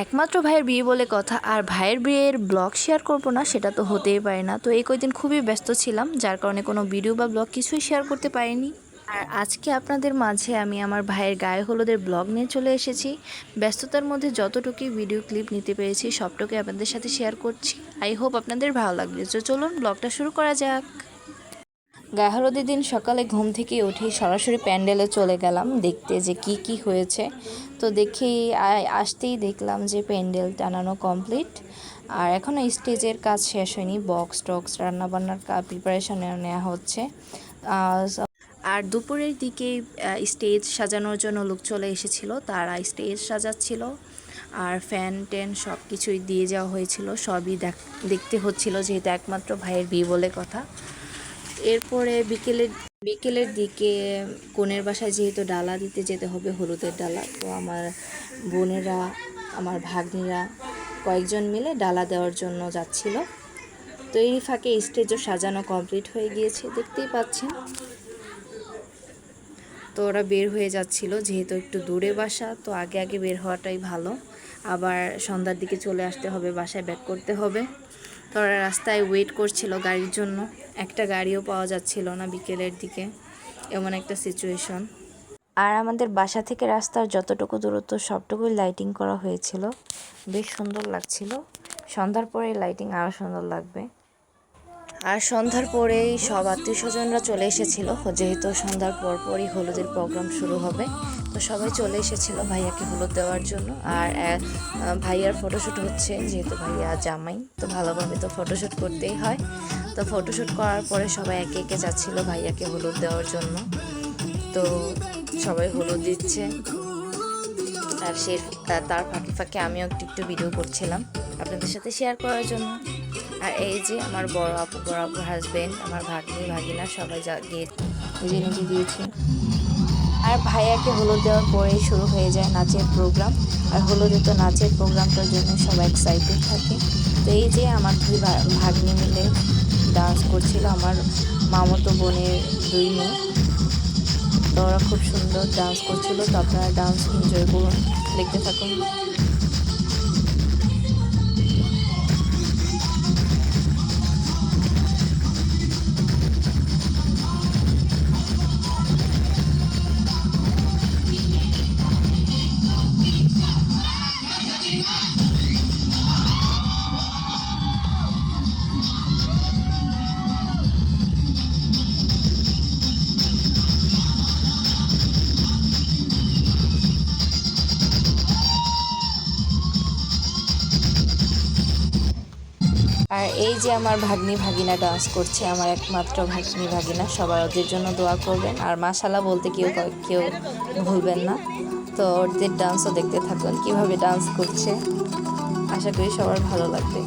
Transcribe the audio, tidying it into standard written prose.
একমাত্র ভাইয়ের বিয়ে বলে কথা, আর ভাইয়ের বিয়ের ব্লগ শেয়ার করব না সেটা তো হতেই পারে না। তো এই কয়েকদিন খুবই ব্যস্ত ছিলাম, যার কারণে কোনো ভিডিও বা ব্লগ কিছুই শেয়ার করতে পারিনি। আর আজকে আপনাদের মাঝে আমি আমার ভাইয়ের গায়ে হলুদের ব্লগ নিয়ে চলে এসেছি। ব্যস্ততার মধ্যে যতটুকুই ভিডিও ক্লিপ নিতে পেরেছি সবটুকুই আপনাদের সাথে শেয়ার করছি। আই হোপ আপনাদের ভালো লাগবে। তো চলুন ব্লগটা শুরু করা যাক। গায়ে হলুদের দিন সকালে ঘুম থেকে উঠেই সরাসরি প্যান্ডেলে চলে গেলাম দেখতে যে কি হয়েছে। তো দেখেই আসতেই দেখলাম যে প্যান্ডেল টানানো কমপ্লিট, আর এখনও স্টেজের কাজ শেষ হয়নি। বক্স টক্স রান্নাবান্নার প্রিপারেশন নেওয়া হচ্ছে। আর দুপুরের দিকে স্টেজ সাজানোর জন্য লোক চলে এসেছিল, তারা স্টেজ সাজাচ্ছিল আর ফ্যান ট্যান সব কিছুই দিয়ে যাওয়া হয়েছিল। সবই দেখতে হচ্ছিল, যেহেতু একমাত্র ভাইয়ের বিয়ে বলে কথা। এরপরে বিকেলের দিকে কনের বাসায় যেহেতু ডালা দিতে যেতে হবে, হলুদের ডালা, তো আমার বোনেরা আমার ভাগ্নিরা কয়েকজন মিলে ডালা দেওয়ার জন্য যাচ্ছিল। তো এই ফাঁকে স্টেজও সাজানো কমপ্লিট হয়ে গিয়েছে, দেখতেই পাচ্ছেন। তো ওরা বের হয়ে যাচ্ছিল, যেহেতু একটু দূরে বাসা, তো আগে বের হওয়াটাই ভালো। আবার সন্ধ্যার দিকে চলে আসতে হবে, বাসায় ব্যাক করতে হবে। তো ওরা রাস্তায় ওয়েট করছিল গাড়ির জন্য, একটা গাড়িও পাওয়া যাচ্ছিল না বিকেলের দিকে, এমন একটা সিচুয়েশন। আর আমাদের বাসা থেকে রাস্তার যতটুকু দূরত্ব সবটুকুই লাইটিং করা হয়েছিল, বেশ সুন্দর লাগছিল। সন্ধ্যার পরে লাইটিং আরও সুন্দর লাগবে। আর সন্ধ্যার পরেই সব আত্মীয় স্বজনরা চলে এসেছিল, যেহেতু সন্ধ্যার পরপরই হলুদের প্রোগ্রাম শুরু হবে। তো সবাই চলে এসেছিল ভাইয়াকে হলুদ দেওয়ার জন্য। আর ভাইয়ার ফটোশ্যুট হচ্ছে, যেহেতু ভাইয়া জামাই, তো ভালোভাবে তো ফটোশ্যুট করতেই হয়। তো ফটোশ্যুট করার পরে সবাই একে একে যাচ্ছিল ভাইয়াকে হলুদ দেওয়ার জন্য। তো সবাই হলুদ দিচ্ছে, আর তার ফাঁকে আমিও একটু ভিডিও করছিলাম আপনাদের সাথে শেয়ার করার জন্য। আর এই যে আমার বড় আপুর হাজব্যান্ড, আমার ভাগ্নি ভাগিনা সবাই গিয়ে নিজে দিয়েছে। আর ভাইয়াকে হলুদ দেওয়ার পরেই শুরু হয়ে যায় নাচের প্রোগ্রাম। আর হলুদে তো নাচের প্রোগ্রামটার জন্য সবাই এক্সাইটেড থাকে। তো এই যে আমার দুই ভাগ্নি মিলে ডান্স করছিল, আমার মামাতো বোনের দুই মেয়ে। তো ওরা খুব সুন্দর ডান্স করছিল। তো আপনারা ডান্স এনজয় করুন, দেখতে থাকুন। আর এই যে আমার ভাগ্নি ভাগিনা ডান্স করছে, আমার একমাত্র ভাগ্নি ভাগিনা। সবাই ওদের জন্য দোয়া করবেন, আর মাশাআল্লাহ বলতে কেউ ভুলবেন না। তো ওদের ডান্সও দেখতে থাকুন কিভাবে ডান্স করছে, আশা করি সবার ভালো লাগবে।